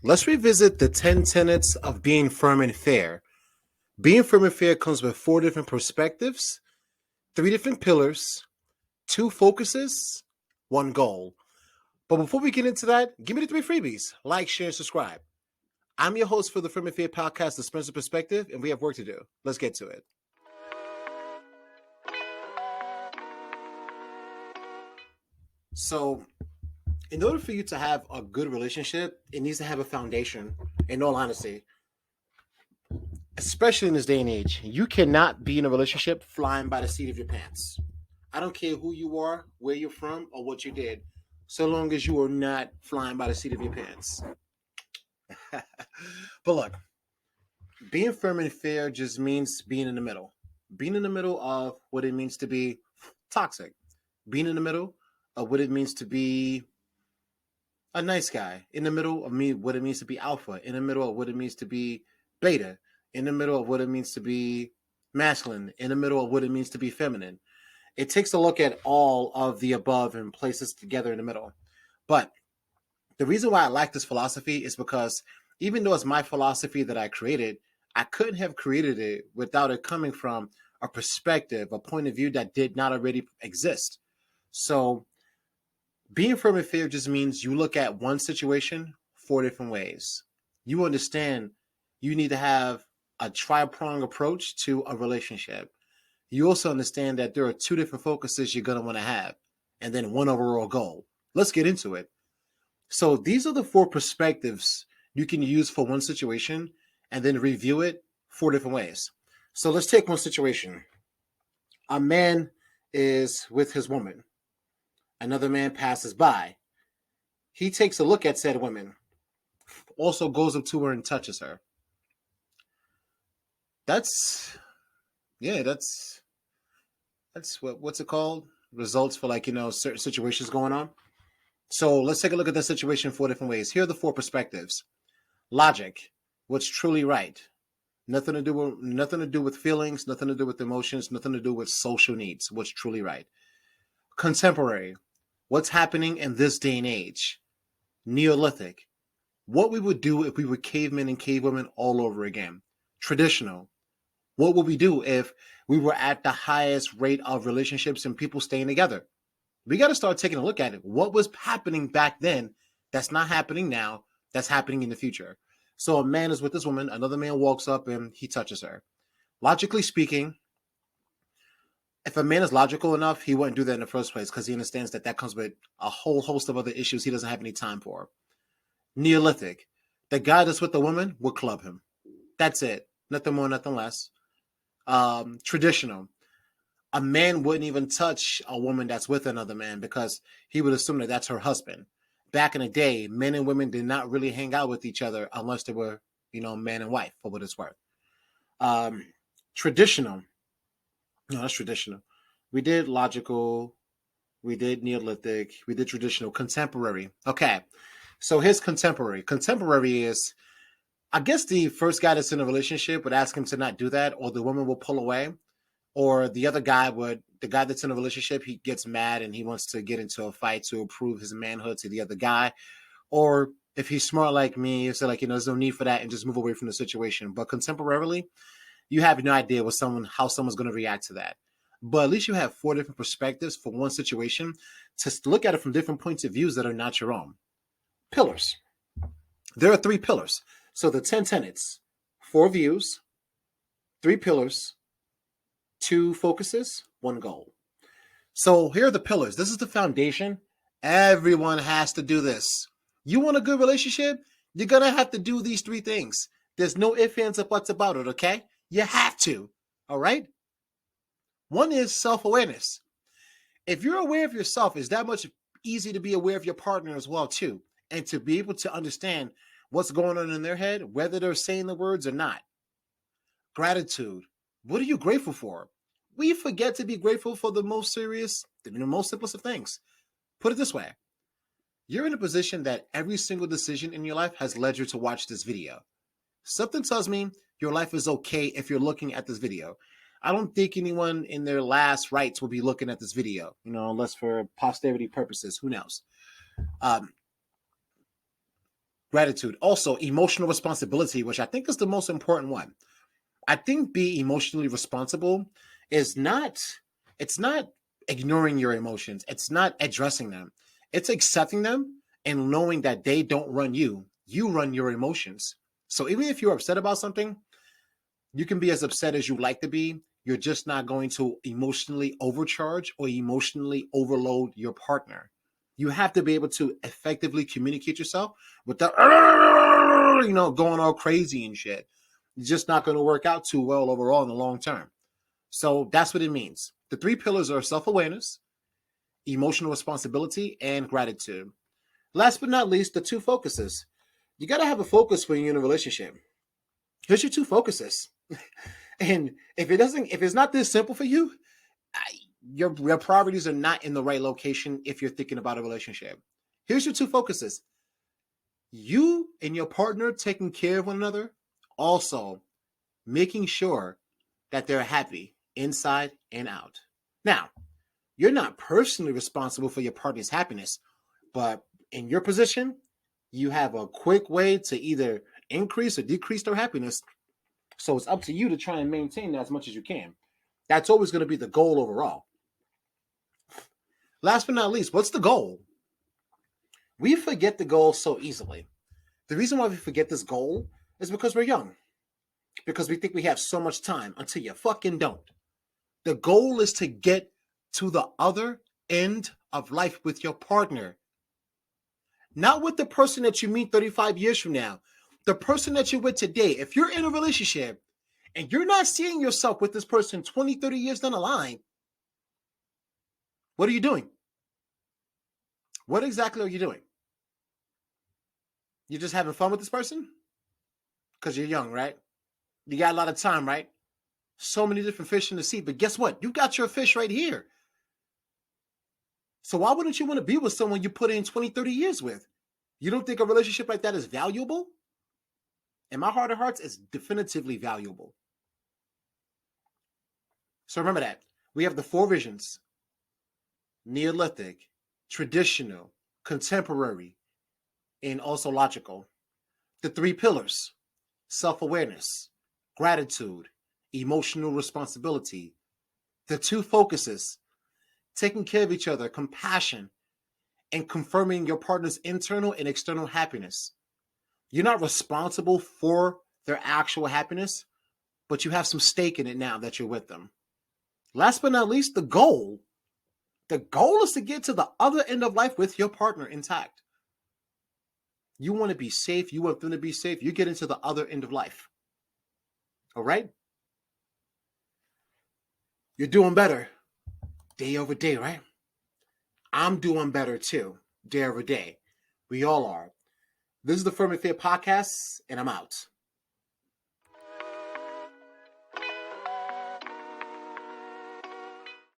Let's revisit the 10 tenets of being firm and fair. Being firm and fair comes with 4 different perspectives, 3 different pillars, 2 focuses, 1 goal. But before we get into that, give me the 3 freebies. Like, share, and subscribe. I'm your host for the Firm and Fair podcast, The Spencer Perspective, and we have work to do. Let's get to it. So, in order for you to have a good relationship, it needs to have a foundation, in all honesty. Especially in this day and age, you cannot be in a relationship flying by the seat of your pants. I don't care who you are, where you're from, or what you did, so long as you are not flying by the seat of your pants. But look, being firm and fair just means being in the middle. Being in the middle of what it means to be toxic. Being in the middle of what it means to be a nice guy. In the middle of what it means to be alpha. In the middle of what it means to be beta. In the middle of what it means to be masculine. In the middle of what it means to be feminine. It takes a look at all of the above and places together in the middle. But the reason why I like this philosophy is because even though it's my philosophy that I created, I couldn't have created it without it coming from a perspective, a point of view that did not already exist. So being firm and fair just means you look at one situation 4 different ways. You understand you need to have a tri-pronged approach to a relationship. You also understand that there are 2 different focuses you're going to want to have, and then one overall goal. Let's get into it. So these are the 4 perspectives you can use for one situation and then review it 4 different ways. So let's take one situation. A man is with his woman. Another man passes by. He takes a look at said woman, also goes up to her and touches her. That's what's it called? Results for certain situations going on. So let's take a look at the situation 4 different ways. Here are the 4 perspectives. Logic, what's truly right. Nothing to do with feelings, nothing to do with emotions, nothing to do with social needs. What's truly right. Contemporary, what's happening in this day and age. Neolithic, what we would do if we were cavemen and cavewomen all over again. Traditional, what would we do if we were at the highest rate of relationships and people staying together? We got to start taking a look at it. What was happening back then that's not happening now, that's happening in the future? So a man is with this woman, another man walks up and he touches her. Logically speaking, if a man is logical enough, he wouldn't do that in the first place because he understands that comes with a whole host of other issues he doesn't have any time for. Neolithic, the guy that's with the woman will club him. That's it. Nothing more, nothing less. Traditional, a man wouldn't even touch a woman that's with another man because he would assume that that's her husband. Back in the day, men and women did not really hang out with each other unless they were, man and wife, for what it's worth. Traditional. No, that's traditional. We did logical. We did Neolithic. We did traditional. Contemporary. Okay. So here's contemporary. Contemporary is, I guess the first guy that's in a relationship would ask him to not do that, or the woman will pull away. Or the guy that's in a relationship, he gets mad and he wants to get into a fight to prove his manhood to the other guy. Or if he's smart like me, he'll say there's no need for that and just move away from the situation. But contemporarily, you have no idea how someone's going to react to that. But at least you have 4 different perspectives for one situation to look at it from different points of views that are not your own. Pillars. There are 3 pillars. So the 10 tenets, 4 views, 3 pillars, 2 focuses, 1 goal. So here are the pillars. This is the foundation. Everyone has to do this. You want a good relationship? You're going to have to do these 3 things. There's no ifs, ands, or buts about it, okay? You have to, all right? One is self-awareness. If you're aware of yourself, it's that much easy to be aware of your partner as well, too, and to be able to understand what's going on in their head, whether they're saying the words or not. Gratitude. What are you grateful for? We forget to be grateful for the most simplest of things. Put it this way. You're in a position that every single decision in your life has led you to watch this video. Something tells me your life is okay if you're looking at this video. I don't think anyone in their last rights will be looking at this video, unless for posterity purposes. Who knows? Gratitude. Also, emotional responsibility, which I think is the most important one. I think being emotionally responsible is not, it's not ignoring your emotions. It's not addressing them. It's accepting them and knowing that they don't run you. You run your emotions. So even if you're upset about something, you can be as upset as you like to be. You're just not going to emotionally overcharge or emotionally overload your partner. You have to be able to effectively communicate yourself without, going all crazy and shit. It's just not going to work out too well overall in the long term. So that's what it means. The three pillars are self-awareness, emotional responsibility, and gratitude. Last but not least, the two focuses. You got to have a focus when you're in a relationship. Here's your two focuses. And if it's not this simple for you, your priorities are not in the right location if you're thinking about a relationship. Here's your two focuses. You and your partner taking care of one another, also making sure that they're happy inside and out. Now, you're not personally responsible for your partner's happiness, but in your position, you have a quick way to either increase or decrease their happiness. So it's up to you to try and maintain that as much as you can. That's always going to be the goal overall. Last but not least, what's the goal? We forget the goal so easily. The reason why we forget this goal is because we're young. Because we think we have so much time until you fucking don't. The goal is to get to the other end of life with your partner. Not with the person that you meet 35 years from now. The person that you're with today. If you're in a relationship and you're not seeing yourself with this person 20, 30 years down the line, what are you doing? What exactly are you doing? You're just having fun with this person? Because you're young, right? You got a lot of time, right? So many different fish in the sea. But guess what? You got your fish right here. So why wouldn't you want to be with someone you put in 20, 30 years with? You don't think a relationship like that is valuable? In my heart of hearts, it's definitively valuable. So remember that. We have the four visions: Neolithic, traditional, contemporary, and also logical. The three pillars: self-awareness, gratitude, emotional responsibility. The two focuses: taking care of each other, compassion, and confirming your partner's internal and external happiness. You're not responsible for their actual happiness, but you have some stake in it now that you're with them. Last but not least, the goal. The goal is to get to the other end of life with your partner intact. You want to be safe. You want them to be safe. You get into the other end of life. All right? You're doing better day over day, right? I'm doing better too, day over day. We all are. This is the Firm and Fair Podcast, and I'm out.